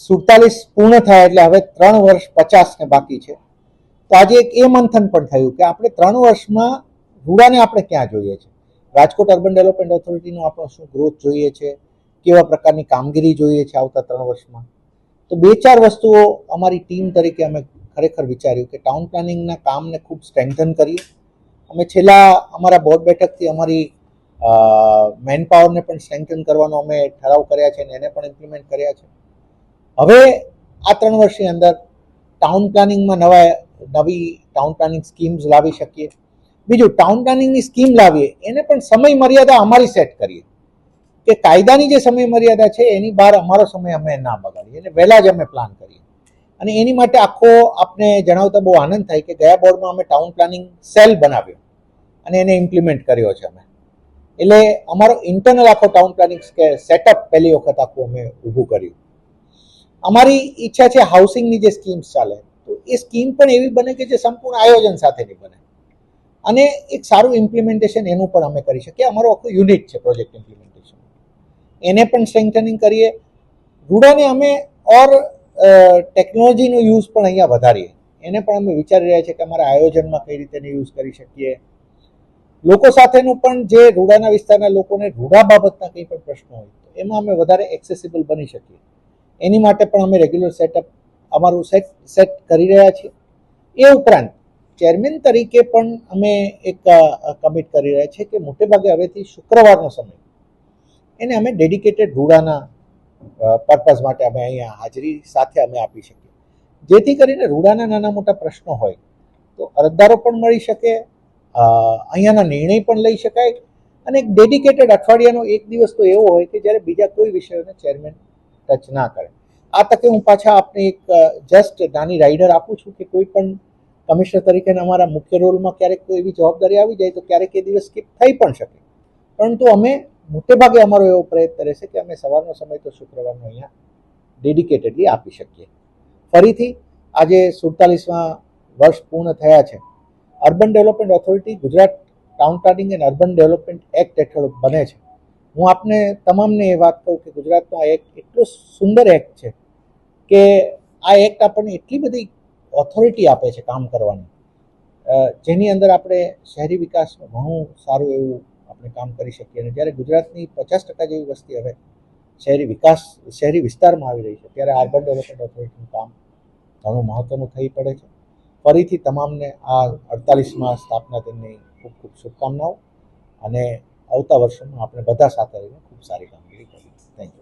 47 પૂર્ણ થયા એટલે હવે 3 વર્ષ 50 ને બાકી છે. તો આજે એક એ મંથન પણ થયું કે આપણે 3 વર્ષમાં રૂડાને આપણે ક્યાં જોઈએ છે, રાજકોટ અર્બન ડેવલપમેન્ટ ઓથોરિટીનો આપણો શું ગ્રોથ જોઈએ છે, કેવા પ્રકારની કામગીરી જોઈએ છે આવતા 3 વર્ષમાં. તો 2-4 વસ્તુઓ અમારી ટીમ તરીકે અમે ખરેખર વિચાર્યું કે ટાઉન પ્લાનિંગના કામને ખૂબ સ્ટ્રેન્થન કરીએ. અમે છેલ્લા અમારા બોર્ડ બેઠકથી અમારી મેન પાવરને પણ સ્ટ્રેન્થન કરવાનો અમે ઠરાવ કર્યા છે અને એને પણ ઇમ્પ્લિમેન્ટ કર્યા છે. હવે આ 3 વર્ષની અંદર ટાઉન પ્લાનિંગમાં નવી ટાઉન પ્લાનિંગ સ્કીમ્સ લાવી શકીએ. બીજું, ટાઉન પ્લાનિંગની સ્કીમ લાવીએ એને પણ સમય મર્યાદા અમારી સેટ કરીએ કે કાયદાની જે સમય મર્યાદા છે એની બહાર અમારો સમય અમે ના બગાડીએ અને વહેલા જ અમે પ્લાન કરીએ. અને એની માટે આખો આપને જણાવતા બહુ આનંદ થાય કે ગયા બોર્ડમાં અમે ટાઉન પ્લાનિંગ સેલ બનાવ્યો અને એને ઇમ્પ્લિમેન્ટ કર્યો છે અમે. એટલે અમારો ઇન્ટરનલ આખો ટાઉન પ્લાનિંગ સેટઅપ પહેલી વખત આખું અમે ઊભું કર્યું. અમારી ઈચ્છા છે હાઉસિંગની જે સ્કીમ્સ ચાલે તો એ સ્કીમ પણ એવી બને કે જે સંપૂર્ણ આયોજન સાથેની બને અને એક સારું ઇમ્પ્લિમેન્ટેશન એનું પણ અમે કરી શકીએ. અમારો આખું યુનિટ છે પ્રોજેક્ટ ઇમ્પ્લિમેન્ટેશન, એને પણ સ્ટ્રેન્થનિંગ કરીએ. રૂડાને અમે ઓર ટેકનોલોજીનો યુઝ પણ અહીંયા વધારીએ એને પણ અમે વિચારી રહ્યા છીએ કે અમારા આયોજનમાં કઈ રીતે યુઝ કરી શકીએ. લોકો સાથેનું પણ જે રૂડાના વિસ્તારના લોકોને રૂડા બાબતના કંઈ પણ પ્રશ્નો હોય તો એમાં અમે વધારે એક્સેસિબલ બની શકીએ. એની માટે પણ અમે રેગ્યુલર સેટઅપ અમારું સેટ કરી રહ્યા છીએ. એ ઉપરાંત ચેરમેન તરીકે પણ અમે એક કમિટ કરી રહ્યા છીએ કે મોટેભાગે હવેથી શુક્રવારનો સમય એને અમે ડેડિકેટેડ રૂડાના પર્પઝ માટે અમે અહીંયા હાજરી સાથે અમે આપી શકીએ, જેથી કરીને રૂડાના નાના મોટા પ્રશ્નો હોય તો અરજદારો પણ મળી શકે, અહીંયાના નિર્ણય પણ લઈ શકાય અને એક ડેડિકેટેડ અઠવાડિયાનો એક દિવસ તો એવો હોય કે જ્યારે બીજા કોઈ વિષયોને ચેરમેન ટચ ના કરે. આ તકે હું પાછા આપને એક જસ્ટ નાની રાઇડર આપું છું કે કોઈ પણ કમિશનર તરીકે અમારા મુખ્ય રોલમાં ક્યારેક કોઈ એવી જવાબદારી આવી જાય તો ક્યારેક એ દિવસ સ્કીપ થઈ પણ શકે, પરંતુ અમે મોટેભાગે અમારો એવો પ્રયત્ન રહેશે કે અમે સવારનો સમય તો શુક્રવારનો અહીંયા ડેડિકેટેડલી આપી શકીએ. ફરીથી આજે 47મા વર્ષ પૂર્ણ થયા છે. Urban development authority Gujarat town planning and urban development act હેઠળ બને છે. હું આપને તમામને એ વાત કહું કે ગુજરાતનો આ એક્ટ એટલો સુંદર એક્ટ છે કે આ એક્ટ આપણને એટલી બધી ઓથોરિટી આપે છે કામ કરવાની, જેની અંદર આપણે શહેરી વિકાસનું ઘણું સારું એવું આપણે કામ કરી શકીએ. અને જ્યારે ગુજરાતની 50% જેવી વસ્તી હવે શહેરી વિસ્તારમાં આવી રહી છે ત્યારે અર્બન ડેવલપમેન્ટ ઓથોરિટીનું કામ ઘણું મહત્વનું થઈ પડે છે. ફરીથી તમામને આ 48મા સ્થાપના દિનની ખૂબ ખૂબ શુભકામનાઓ અને આવતા વર્ષોમાં આપણે બધા સાથે રહીને ખૂબ સારી કામગીરી કરીએ.